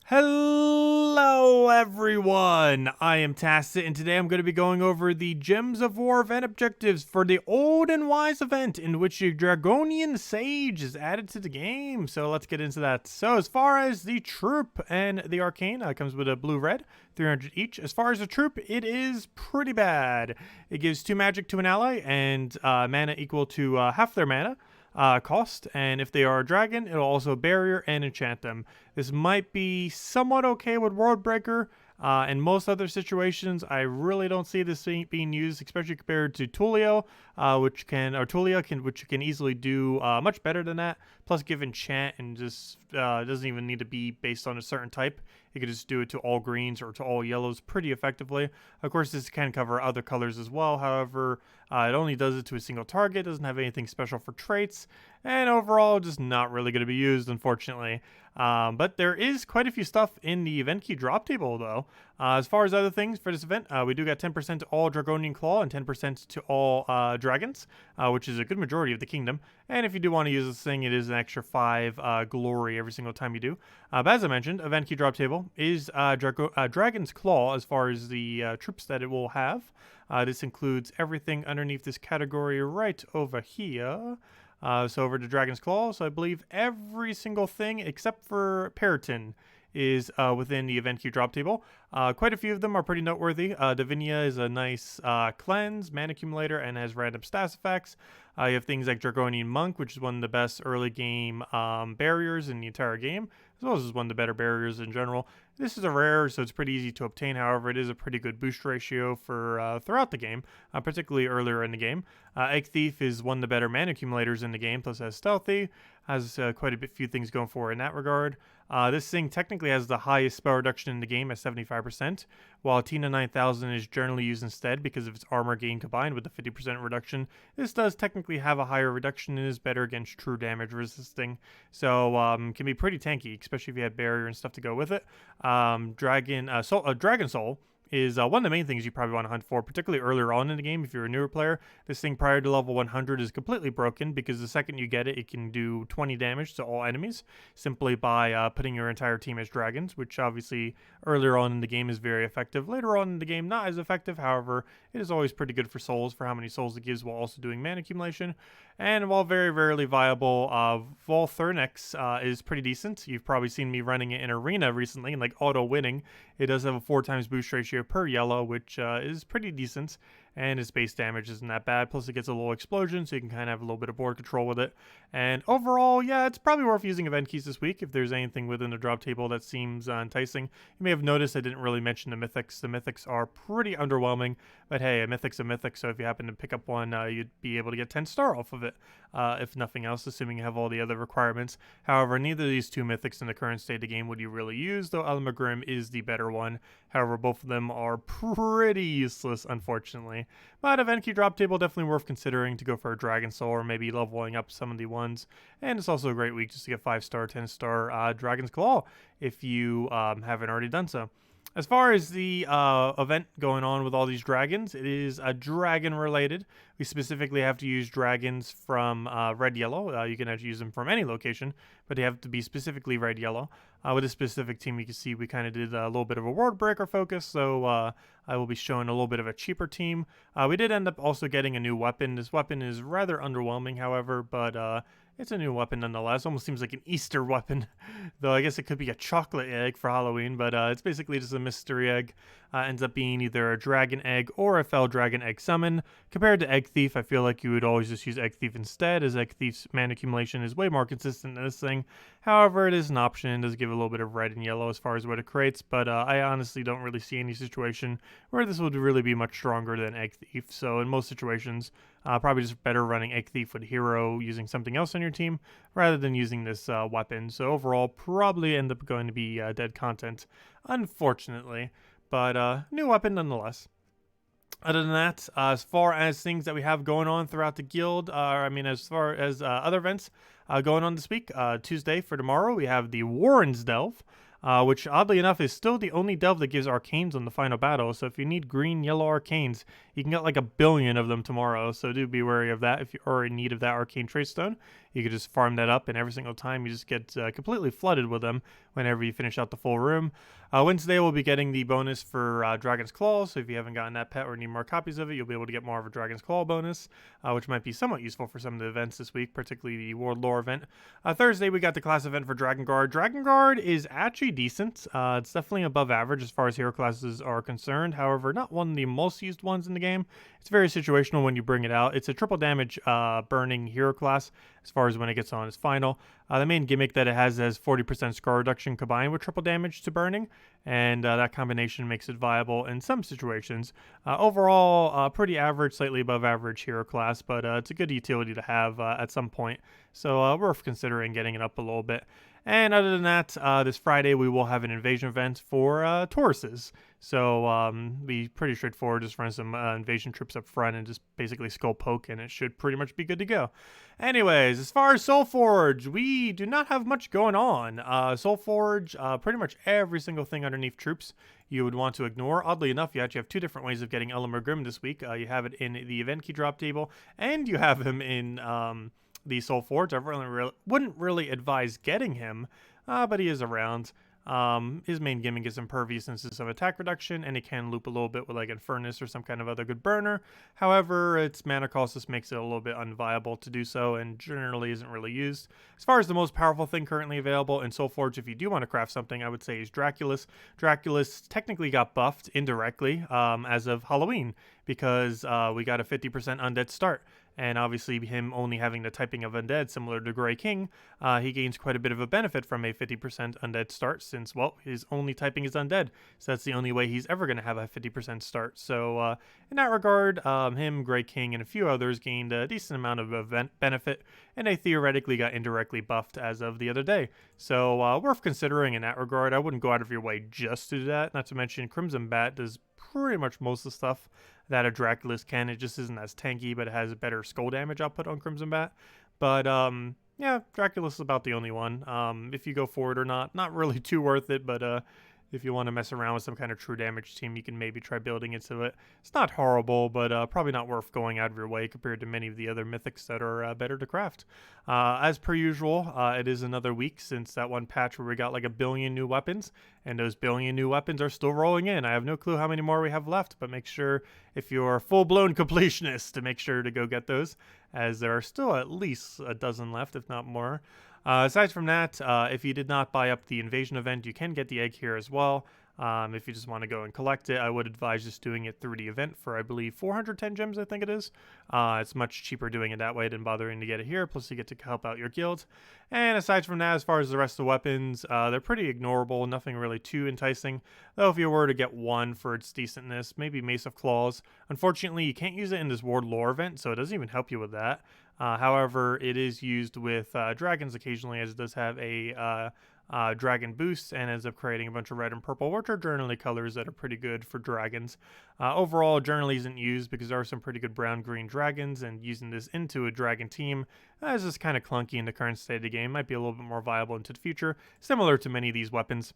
Hello everyone, I am Tacet and today I'm going to be going over the Gems of War event objectives for the Old and Wise event in which the Dragonian Sage is added to the game. So let's get into that. So as far as the troop and the arcane, comes with a blue-red, 300 each. As far as the troop, it is pretty bad. It gives 2 magic to an ally and mana equal to half their mana. Cost, and if they are a dragon, it'll also barrier and enchant them. This might be somewhat okay with Worldbreaker. In most other situations, I really don't see this being used, especially compared to Tulio, which can easily do much better than that. Plus, give enchant and just doesn't even need to be based on a certain type. You could just do it to all greens or to all yellows pretty effectively. Of course, this can cover other colors as well. However, it only does it to a single target. Doesn't have anything special for traits, and overall, just not really going to be used, unfortunately. But there is quite a few stuff in the event key drop table, though. As far as other things for this event, we do get 10% to all Dragonian Claw and 10% to all dragons, which is a good majority of the kingdom. And if you do want to use this thing, it is an extra 5 glory every single time you do. But as I mentioned, event key drop table is Dragon's Claw as far as the troops that it will have. This includes everything underneath this category right over here. So over to Dragon's Claw, so I believe every single thing except for Periton is within the event queue drop table. Quite a few of them are pretty noteworthy. Divinia is a nice cleanse, mana accumulator, and has random stats effects. You have things like Dragonian Monk, which is one of the best early game barriers in the entire game, as well as one of the better barriers in general. This is a rare, so it's pretty easy to obtain. However, it is a pretty good boost ratio for throughout the game, particularly earlier in the game. Egg Thief is one of the better mana accumulators in the game, plus has Stealthy, has quite a few things going for it in that regard. This thing technically has the highest spell reduction in the game at 75%, while Tina 9000 is generally used instead because of its armor gain combined with the 50% reduction. This does technically have a higher reduction and is better against true damage resisting, so can be pretty tanky, especially if you had barrier and stuff to go with it. Dragon Soul is one of the main things you probably want to hunt for, particularly earlier on in the game if you're a newer player. This thing prior to level 100 is completely broken because the second you get it, it can do 20 damage to all enemies simply by putting your entire team as dragons, which obviously earlier on in the game is very effective. Later on in the game, not as effective. However, it is always pretty good for souls for how many souls it gives while also doing mana accumulation. And while very rarely viable, Volthernix is pretty decent. You've probably seen me running it in Arena recently and like auto winning. It does have a 4 times boost ratio per yellow, which is pretty decent, and its base damage isn't that bad. Plus, it gets a little explosion, so you can kind of have a little bit of board control with it. And overall, yeah, it's probably worth using event keys this week if there's anything within the drop table that seems enticing. You may have noticed I didn't really mention the mythics. The mythics are pretty underwhelming, but hey, a mythic's a mythic, so if you happen to pick up one, you'd be able to get 10 star off of it, if nothing else, assuming you have all the other requirements. However, neither of these 2 mythics in the current state of the game would you really use, though Almagrim is the better one. However, both of them are pretty useless, unfortunately. But event key drop table definitely worth considering to go for a Dragon Soul or maybe leveling up some of the ones. And it's also a great week just to get 5-star, 10-star Dragon's Claw if you haven't already done so. As far as the event going on with all these dragons, it is dragon related. We specifically have to use dragons from red-yellow. You can actually use them from any location, but they have to be specifically red-yellow. With a specific team, you can see we kind of did a little bit of a world breaker focus, so I will be showing a little bit of a cheaper team. We did end up also getting a new weapon. This weapon is rather underwhelming, however, but it's a new weapon nonetheless. Almost seems like an Easter weapon, though I guess it could be a chocolate egg for Halloween, but it's basically just a mystery egg. Ends up being either a dragon egg or a fell dragon egg summon. Compared to Egg Thief, I feel like you would always just use Egg Thief instead, as Egg Thief's mana accumulation is way more consistent than this thing. However, it is an option and does give a little bit of red and yellow as far as what it creates, but I honestly don't really see any situation where this would really be much stronger than Egg Thief. So in most situations, probably just better running Egg Thief with Hero using something else on your team rather than using this weapon. So overall, probably end up going to be dead content, unfortunately. But new weapon nonetheless. Other than that, as far as things that we have going on throughout the guild, as far as other events going on this week, Tuesday for tomorrow, we have the Warren's Delve, which oddly enough is still the only delve that gives arcanes on the final battle. So if you need green, yellow arcanes, you can get like 1 billion of them tomorrow. So do be wary of that if you are in need of that arcane trace stone. You could just farm that up, and every single time you just get completely flooded with them whenever you finish out the full room. Wednesday we'll be getting the bonus for Dragon's Claw, so if you haven't gotten that pet or need more copies of it, you'll be able to get more of a Dragon's Claw bonus, which might be somewhat useful for some of the events this week, particularly the World Lore event. Thursday we got the class event for Dragon Guard. Dragon Guard is actually decent. It's definitely above average as far as hero classes are concerned, however, not one of the most used ones in the game. It's very situational when you bring it out. It's a triple damage burning hero class as far as when it gets on its final. The main gimmick that it has 40% scar reduction combined with triple damage to burning, and that combination makes it viable in some situations. Overall, pretty average, slightly above average hero class, but it's a good utility to have at some point, so worth considering getting it up a little bit. And other than that, this Friday we will have an invasion event for Tauruses. So be pretty straightforward. Just run some invasion troops up front and just basically skull poke, and it should pretty much be good to go. Anyways, as far as Soulforge, we do not have much going on. Soulforge, pretty much every single thing underneath troops you would want to ignore. Oddly enough, you actually have two different ways of getting Elamir Grim this week. You have it in the event key drop table, and you have him in the Soulforge. I wouldn't really advise getting him, but he is around. His main gimmick is impervious and some attack reduction, and it can loop a little bit with like Infernus or some kind of other good burner. However, its mana cost just makes it a little bit unviable to do so, and generally isn't really used. As far as the most powerful thing currently available in Soulforge, if you do want to craft something, I would say is Draculus. Draculus technically got buffed indirectly as of Halloween, because we got a 50% undead start. And obviously him only having the typing of undead similar to Grey King, he gains quite a bit of a benefit from a 50% undead start, since, well, his only typing is undead. So that's the only way he's ever going to have a 50% start. So in that regard, him, Grey King, and a few others gained a decent amount of event benefit, and they theoretically got indirectly buffed as of the other day. So worth considering in that regard. I wouldn't go out of your way just to do that. Not to mention Crimson Bat does pretty much most of the stuff that a Draculus can. It just isn't as tanky, but it has a better skull damage output on Crimson Bat. But yeah, Draculus is about the only one. If you go for it or not really too worth it, but if you want to mess around with some kind of true damage team, you can maybe try building into it. It's not horrible, but probably not worth going out of your way compared to many of the other mythics that are better to craft. As per usual, it is another week since that one patch where we got like 1 billion new weapons, and those 1 billion new weapons are still rolling in. I have no clue how many more we have left, but make sure, if you're a full-blown completionist, to make sure to go get those, as there are still at least a dozen left, if not more. Aside from that, if you did not buy up the invasion event, you can get the egg here as well. If you just want to go and collect it, I would advise just doing it through the event for, I believe, 410 gems, I think it is. It's much cheaper doing it that way than bothering to get it here, plus you get to help out your guild. And aside from that, as far as the rest of the weapons, they're pretty ignorable, nothing really too enticing. Though if you were to get one for its decentness, maybe Mace of Claws. Unfortunately, you can't use it in this World Lore event, so it doesn't even help you with that. However, it is used with dragons occasionally, as it does have a dragon boost and ends up creating a bunch of red and purple, which are generally colors that are pretty good for dragons. Overall, generally isn't used because there are some pretty good brown-green dragons, and using this into a dragon team is just kind of clunky in the current state of the game. Might be a little bit more viable into the future, similar to many of these weapons.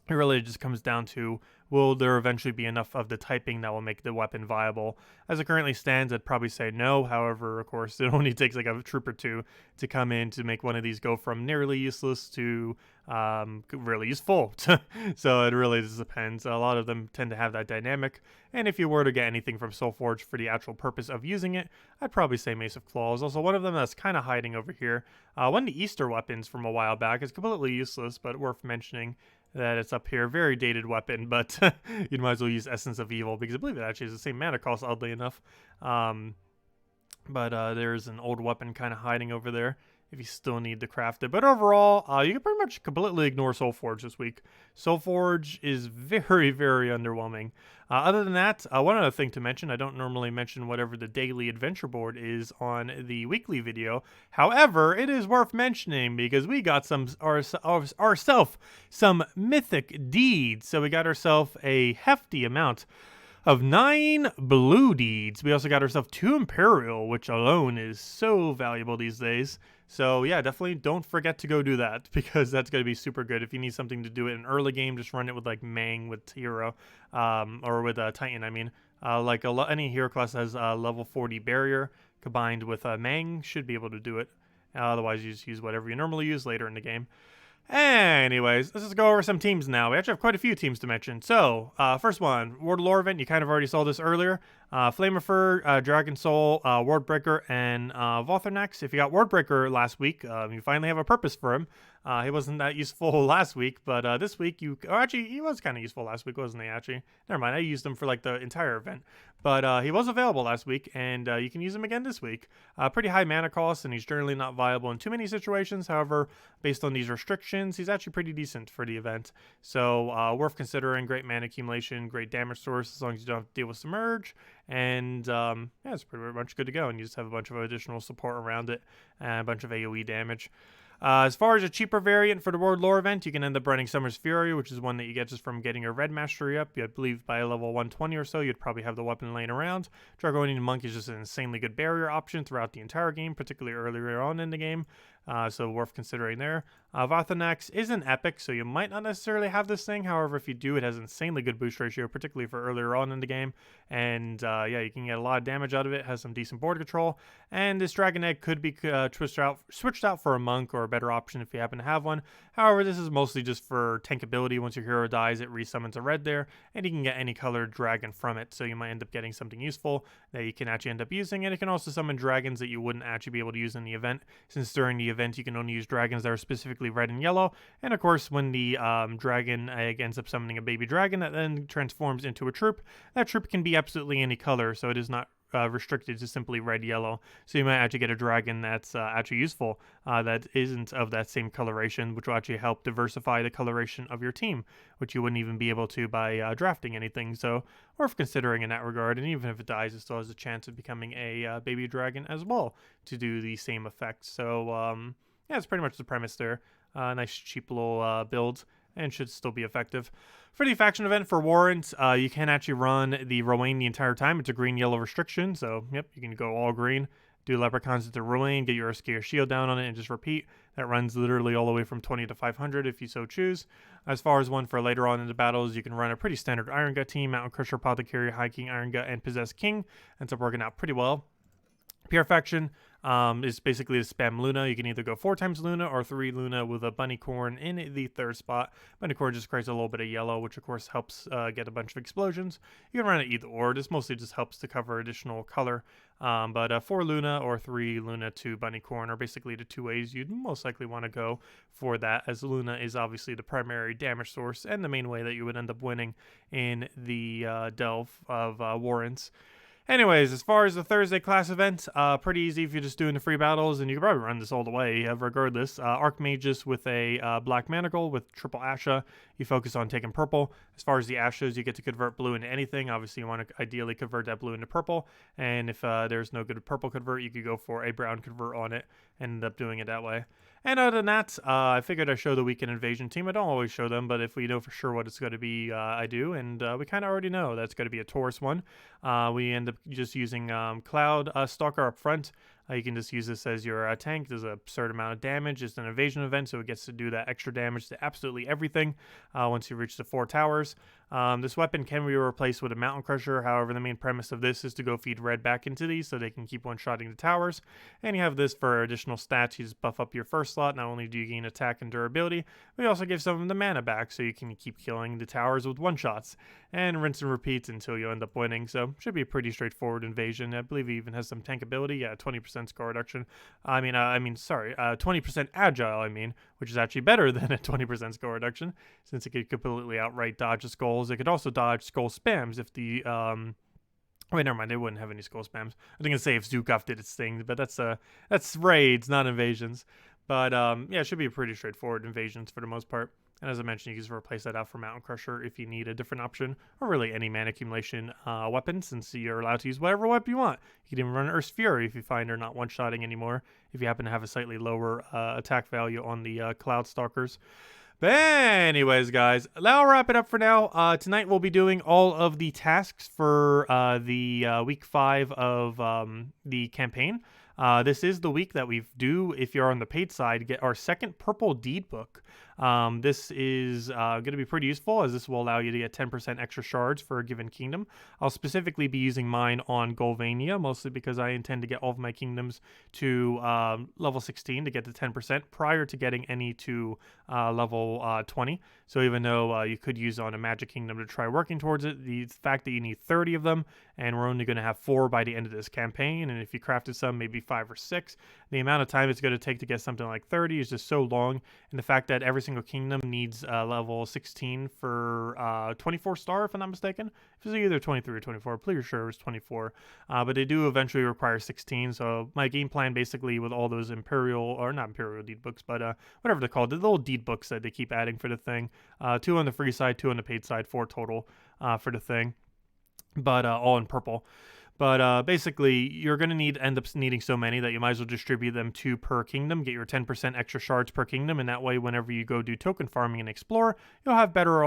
It really just comes down to, will there eventually be enough of the typing that will make the weapon viable? As it currently stands, I'd probably say no. However, of course, it only takes like a troop or two to come in to make one of these go from nearly useless to really useful. So it really just depends. A lot of them tend to have that dynamic. And if you were to get anything from Soulforge for the actual purpose of using it, I'd probably say Mace of Claws. Also, one of them that's kind of hiding over here. One of the Easter weapons from a while back is completely useless, but worth mentioning that it's up here. Very dated weapon, but you might as well use Essence of Evil, because I believe it actually is the same mana cost, oddly enough. But there's an old weapon kind of hiding over there if you still need to craft it. But overall, you can pretty much completely ignore Soulforge this week. Soulforge is very, very underwhelming. Other than that, one other thing to mention, I don't normally mention whatever the daily adventure board is on the weekly video. However, it is worth mentioning because we got ourselves some mythic deeds. So we got ourselves a hefty amount of 9 blue deeds. We also got ourselves 2 Imperial, which alone is so valuable these days. So yeah, definitely don't forget to go do that, because that's going to be super good. If you need something to do it in early game, just run it with like Mang with hero, or with Titan, I mean. Any hero class has level 40 barrier combined with Mang should be able to do it. Otherwise, you just use whatever you normally use later in the game. Anyways, let's just go over some teams now. We actually have quite a few teams to mention. So, first one, World Lore event. You kind of already saw this earlier. Flamefer, Dragon Soul, Wardbreaker, and Vothernax. If you got Wardbreaker last week, you finally have a purpose for him. He wasn't that useful last week, but this week actually, he was kind of useful last week, wasn't he, actually? Never mind, I used him for like the entire event. But he was available last week, and you can use him again this week. Pretty high mana cost, and he's generally not viable in too many situations. However, based on these restrictions, he's actually pretty decent for the event. So worth considering. Great mana accumulation, great damage source, as long as you don't have to deal with Submerge. And yeah, it's pretty much good to go. And you just have a bunch of additional support around it, and a bunch of AoE damage. As far as a cheaper variant for the World Lore event, you can end up running Summer's Fury, which is one that you get just from getting your red mastery up. I believe by level 120 or so, you'd probably have the weapon laying around. Dragonian Monk is just an insanely good barrier option throughout the entire game, particularly earlier on in the game. So worth considering there. Vothernax is an epic, so you might not necessarily have this thing. However, if you do, it has insanely good boost ratio, particularly for earlier on in the game. And yeah, you can get a lot of damage out of it. Has some decent board control. And this Dragon Egg could be switched out for a monk or a better option if you happen to have one. However, this is mostly just for tankability. Once your hero dies, it resummons a red there, and you can get any colored dragon from it. So you might end up getting something useful that you can actually end up using. And it can also summon dragons that you wouldn't actually be able to use in the event, since during the event you can only use dragons that are specifically red and yellow. And of course, when the dragon egg ends up summoning a baby dragon that then transforms into a troop, that troop can be absolutely any color, so it is not restricted to simply red yellow. So you might actually get a dragon that's actually useful that isn't of that same coloration, which will actually help diversify the coloration of your team, which you wouldn't even be able to by drafting anything. So worth considering in that regard. And even if it dies, it still has a chance of becoming a baby dragon as well to do the same effect. So yeah, that's pretty much the premise there. Nice cheap little build, and should still be effective. For the faction event for Warrant, you can actually run the Rowan the entire time. It's a green-yellow restriction, so yep, you can go all green, do Leprechauns into Rowan, get your Scare Shield down on it, and just repeat. That runs literally all the way from 20 to 500 if you so choose. As far as one for later on in the battles, you can run a pretty standard Iron Gut team, Mountain Crusher, Apothecary, High King, Iron Gut, and Possessed King. Ends up working out pretty well. Pure faction is basically to spam Luna. You can either go 4 times Luna or 3 Luna with a Bunny Corn in the 3rd spot. Bunny Corn just creates a little bit of yellow, which of course helps get a bunch of explosions. You can run it either or. This mostly just helps to cover additional color. But 4 Luna or 3 Luna to Bunny Corn are basically the 2 ways you'd most likely want to go for that, as Luna is obviously the primary damage source and the main way that you would end up winning in the delve of Warrants. Anyways, as far as the Thursday class event, pretty easy if you're just doing the free battles, and you can probably run this all the way regardless. Archmagus with a Black Manacle with triple Asha. You focus on taking purple. As far as the Ashas, you get to convert blue into anything. Obviously, you want to ideally convert that blue into purple, and if there's no good purple convert, you could go for a brown convert on it and end up doing it that way. And other than that, I figured I'd show the Weekend Invasion team. I don't always show them, but if we know for sure what it's going to be, I do. And we kind of already know that's going to be a Tauros one. We end up just using Cloud Stalker up front. You can just use this as your tank. There's an absurd amount of damage. It's an evasion event, so it gets to do that extra damage to absolutely everything once you reach the 4 towers. This weapon can be replaced with a Mountain Crusher. However, the main premise of this is to go feed red back into these so they can keep one-shotting the towers. And you have this for additional stats. You just buff up your first slot. Not only do you gain attack and durability, but you also give some of the mana back so you can keep killing the towers with one-shots. And rinse and repeat until you end up winning. So should be a pretty straightforward invasion. I believe he even has some tankability. Yeah, 20% score reduction. 20% agile, which is actually better than a 20% score reduction, since it could completely outright dodge the skulls. It could also dodge skull spams if the wait, never mind. They wouldn't have any skull spams. I was gonna say if Zukov did its thing, but that's raids, not invasions. But yeah, it should be a pretty straightforward invasions for the most part. And as I mentioned, you can just replace that out for Mountain Crusher if you need a different option, or really any mana accumulation weapon, since you're allowed to use whatever weapon you want. You can even run Earth's Fury if you find they're not one-shotting anymore, if you happen to have a slightly lower attack value on the Cloud Stalkers. But anyways, guys, that'll wrap it up for now. Tonight we'll be doing all of the tasks for the week 5 of the campaign. This is the week that we do, if you're on the paid side, get our second purple deed book. This is going to be pretty useful, as this will allow you to get 10% extra shards for a given kingdom. I'll specifically be using mine on Golvania, mostly because I intend to get all of my kingdoms to level 16 to get to 10% prior to getting any to level 20. So even though you could use on a magic kingdom to try working towards it, the fact that you need 30 of them, and we're only going to have 4 by the end of this campaign, and if you crafted some, maybe 5 or 6, the amount of time it's going to take to get something like 30 is just so long, and the fact that every single kingdom needs level 16 for 24 star, if I'm not mistaken. If it's either 23 or 24, I'm pretty sure it was 24, but they do eventually require 16, so my game plan basically with all those imperial, or not imperial deed books, but whatever they're called, the little deed books that they keep adding for the thing, 2 on the free side, 2 on the paid side, 4 total for the thing, but all in purple. But basically, you're going to end up needing so many that you might as well distribute them 2 per kingdom, get your 10% extra shards per kingdom, and that way whenever you go do token farming and explore, you'll have better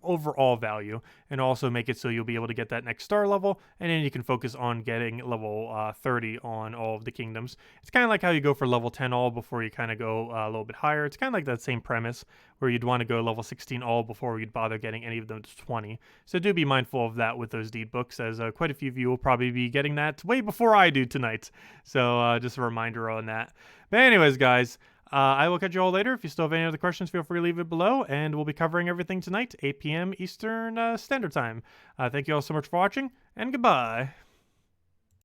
overall value, and also make it so you'll be able to get that next star level, and then you can focus on getting level 30 on all of the kingdoms. It's kind of like how you go for level 10 all before you kind of go a little bit higher. It's kind of like that same premise where you'd want to go level 16 all before you'd bother getting any of them to 20. So do be mindful of that with those deed books, as quite a few of you will probably be getting that way before I do tonight. So just a reminder on that. But anyways, guys, I will catch you all later. If you still have any other questions, feel free to leave it below, and we'll be covering everything tonight, 8 p.m. Eastern Standard Time. Thank you all so much for watching, and goodbye.